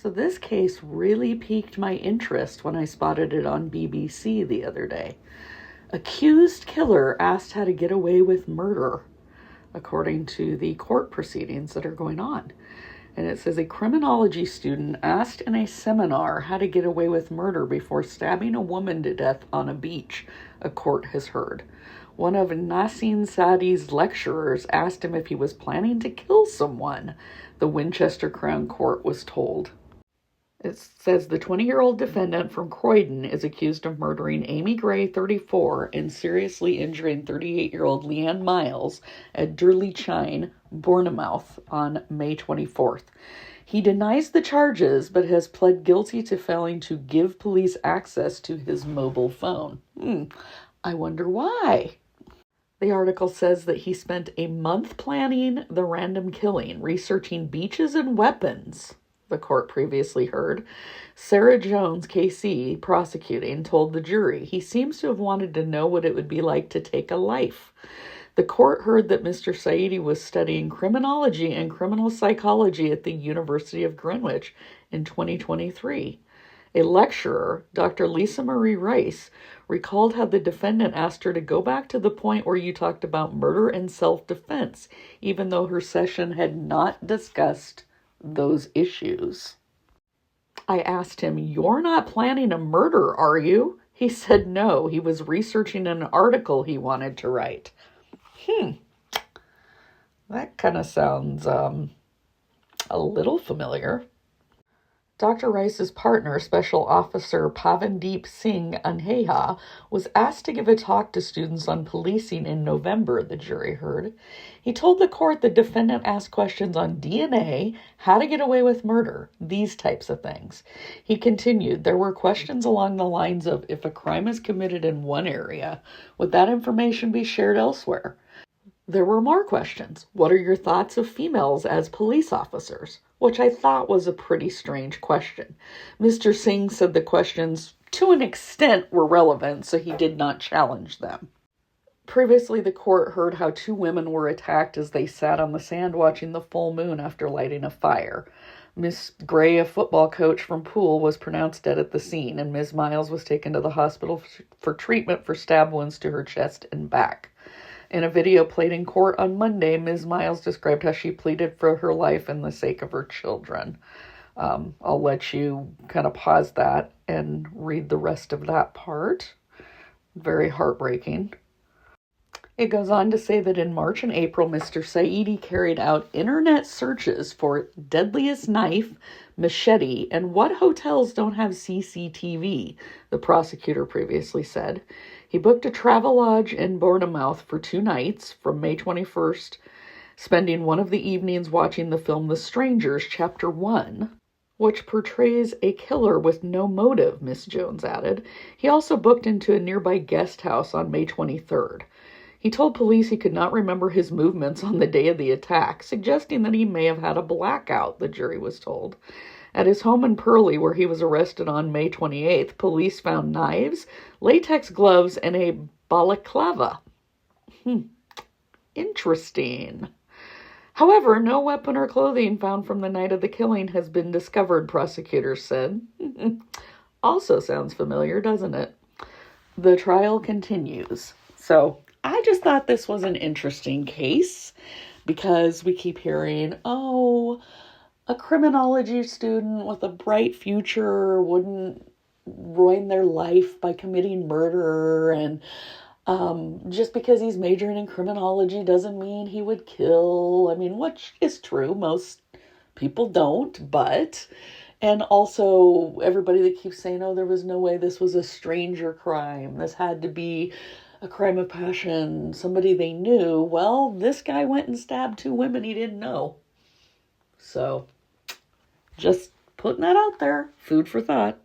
So this case really piqued my interest when I spotted it on BBC the other day. Accused killer asked how to get away with murder, according to the court proceedings that are going on. And it says a criminology student asked in a seminar how to get away with murder before stabbing a woman to death on a beach, a court has heard. One of Nassim Saadi's lecturers asked him if he was planning to kill someone, the Winchester Crown Court was told. It says the 20-year-old defendant from Croydon is accused of murdering Amy Gray, 34, and seriously injuring 38-year-old Leanne Miles at Durley Chine, Bournemouth, on May 24th. He denies the charges, but has pled guilty to failing to give police access to his mobile phone. I wonder why. The article says that he spent a month planning the random killing, researching beaches and weapons, the court previously heard. Sarah Jones, KC, prosecuting, told the jury he seems to have wanted to know what it would be like to take a life. The court heard that Mr. Saidi was studying criminology and criminal psychology at the University of Greenwich in 2023. A lecturer, Dr. Lisa Marie Rice, recalled how the defendant asked her to go back to the point where you talked about murder and self-defense, even though her session had not discussed those issues. I asked him, "You're not planning a murder, are you?" He said no, he was researching an article he wanted to write. That kind of sounds a little familiar. Dr. Rice's partner, Special Officer Pavandeep Singh Anheha, was asked to give a talk to students on policing in November, the jury heard. He told the court the defendant asked questions on DNA, how to get away with murder, these types of things. He continued, there were questions along the lines of, if a crime is committed in one area, would that information be shared elsewhere? There were more questions. What are your thoughts of females as police officers? Which I thought was a pretty strange question. Mr. Singh said the questions, to an extent, were relevant, so he did not challenge them. Previously, the court heard how 2 women were attacked as they sat on the sand watching the full moon after lighting a fire. Miss Gray, a football coach from Poole, was pronounced dead at the scene, and Ms. Miles was taken to the hospital for treatment for stab wounds to her chest and back. In a video played in court on Monday, Ms. Miles described how she pleaded for her life and the sake of her children. I'll let you kind of pause that and read the rest of that part. Very heartbreaking. It goes on to say that in March and April, Mr. Saidi carried out internet searches for deadliest knife, machete, and what hotels don't have CCTV, the prosecutor previously said. He booked a travel lodge in Bournemouth for 2 nights from May 21st, spending one of the evenings watching the film The Strangers, Chapter 1, which portrays a killer with no motive, Miss Jones added. He also booked into a nearby guest house on May 23rd. He told police he could not remember his movements on the day of the attack, suggesting that he may have had a blackout, the jury was told. At his home in Purley, where he was arrested on May 28th, police found knives, latex gloves, and a balaclava. Interesting. However, no weapon or clothing found from the night of the killing has been discovered, prosecutors said. Also sounds familiar, doesn't it? The trial continues. So I just thought this was an interesting case because we keep hearing, a criminology student with a bright future wouldn't ruin their life by committing murder, and just because he's majoring in criminology doesn't mean he would kill. I mean, which is true. Most people don't, but... And also, everybody that keeps saying, there was no way this was a stranger crime. This had to be a crime of passion, somebody they knew. Well, this guy went and stabbed 2 women he didn't know. So, just putting that out there. Food for thought.